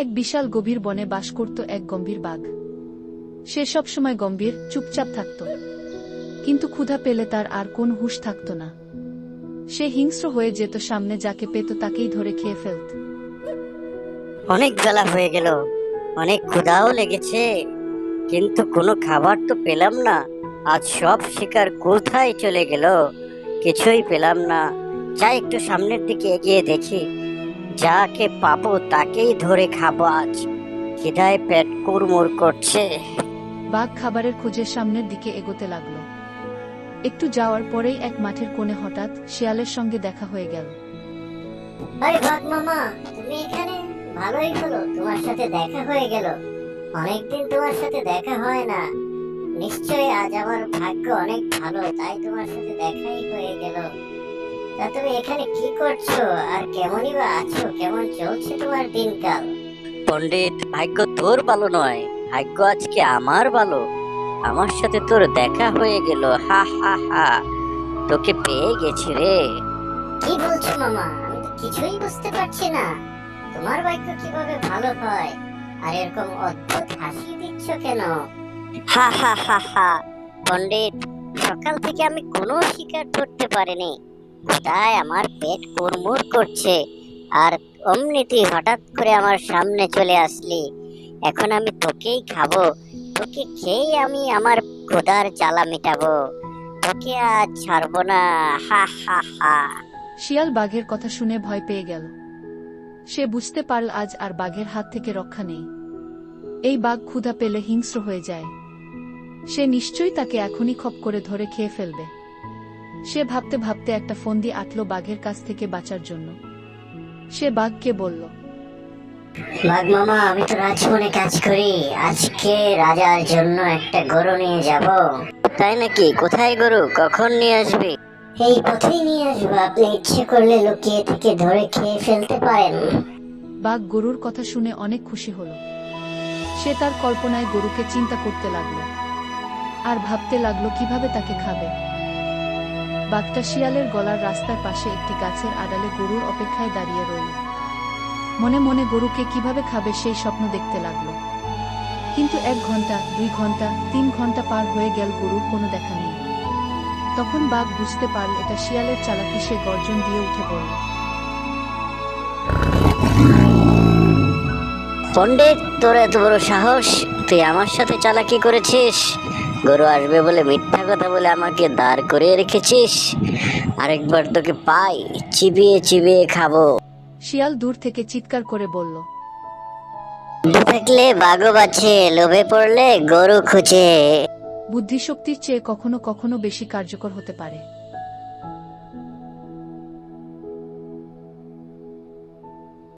এক বিশাল গভীর বনে বাস করত এক গম্ভীর বাঘ। সে সবসময় গম্ভীর, চুপচাপ থাকত, কিন্তু ক্ষুধা পেলে তার আর কোন হুঁশ থাকত না। সে হিংস্র হয়ে যেত, সামনে যাকে পেত তাকেই ধরে খেয়ে ফেলত। অনেক বেলা হয়ে গেল, অনেক ক্ষুধাও লেগেছে, কিন্তু কোনো খাবার তো পেলাম না। আজ সব শিকার কোথায় চলে গেল, কিছুই পেলাম না। যাই একটু সামনের দিকে এগিয়ে দেখি, যাকে পাবো তাকেই ধরে খাবো আজ। খিদায় পেট কুড়মুড় করছে। বাঘ খাবারের খোঁজে সামনের দিকে এগোতে লাগলো। একটু যাওয়ার পরেই এক মাঠের কোণে হঠাৎ শিয়ালের সঙ্গে দেখা হয়ে গেল। আরে বাঘ মামা, তুমি এখানে? ভালোই হলো, তোমার সাথে দেখা হয়ে গেল। অনেকদিন তোমার সাথে দেখা হয় না। নিশ্চয়ই আজ আমার ভাগ্য অনেক ভালো, তাই তোমার সাথে দেখাই হয়ে গেল। তা তুমি এখানে কি করছো, আর কেমনই বা আছো? কেমন চলছে তোমার দিনকাল? পণ্ডিত, ভাগ্য তোর ভালো নয়, ভাগ্য আজকে আমার ভালো। আমার সাথে তোর দেখা হয়ে গেল, হা হা হা। তোকে পেয়ে গেছি রে। কি বলছো মামা? আমি তো কিছুই বুঝতে পারছি না। তোমার ভাগ্য কিভাবে ভালো হয়, আর এরকম অদ্ভুত হাসি দিচ্ছ কেন? হা হা হা হা। পণ্ডিত, সকাল থেকে আমি কোনো শিকার ধরতে পারিনি, তাই আমার পেট কুড়মুড় করছে। আর অমনিতেই হঠাৎ করে আমার সামনে চলে আসলি। এখন আমি তোকেই খাবো, তোকে খেয়েই আমি আমার ক্ষুধার জ্বালা মেটাবো। তোকে আজ ছাড়বো না, হা হা হা। শিয়াল বাঘের কথা শুনে ভয় পেয়ে গেল। সে বুঝতে পারল আজ আর বাঘের হাত থেকে রক্ষা নেই। এই বাঘ ক্ষুধা পেলে হিংস্র হয়ে যায়। সে নিশ্চয়ই তাকে এখনই খপ করে ধরে খেয়ে ফেলবে। সে ভাবতে ভাবতে একটা ফন্দি আঁটল বাঘের কাছ থেকে বাঁচার জন্য। সে বাঘকে বলল, বাঘ মামা, আমি তো রাজবনে কাজ করি। আজকে রাজার জন্য একটা গরু নিয়ে যাব। তাই নাকি? কোথায় গরু, কখন নিয়ে আসবি? এই পথেই নিয়ে আসবো, আপনি ইচ্ছে করলে লুকিয়ে থেকে ধরে খেয়ে ফেলতে পারেন। বাঘ গরুর কথা শুনে অনেক খুশি হল। সে তার কল্পনায় গরুকে চিন্তা করতে লাগলো, আর ভাবতে লাগলো কিভাবে তাকে খাবে। বাঘটা শিয়ালের গলার রাস্তার পাশে একটি গাছের আড়ালে গরুর অপেক্ষায় দাঁড়িয়ে রইল। মনে মনে গরুকে কিভাবে খাবে সেই স্বপ্ন দেখতে লাগলো। কিন্তু 1 ঘন্টা, 2 ঘন্টা, 3 ঘন্টা পার হয়ে গেল, গরুর কোনো দেখা নেই। তখন বাঘ বুঝতে পারল এটা শিয়ালের চালাকি। সে গর্জন দিয়ে উঠে পড়ল। পণ্ডিত, তোর এত বড় সাহস, তুই আমার সাথে চালাকি করেছিস? গরু আসবে বলে মিথ্যা কথা বলে আমাকে দাঁড় করিয়ে রেখেছিস। আরেকবার তোকে পাই, চিবিয়ে চিবিয়ে খাবো। শিয়াল দূর থেকে চিৎকার করে বলল, বুদ্ধি থাকলে বাঘও বাঁচে, লোভে পড়লে গরু খুঁজে। বুদ্ধিশক্তির চেয়ে কখনো কখনো বেশি কার্যকর হতে পারে।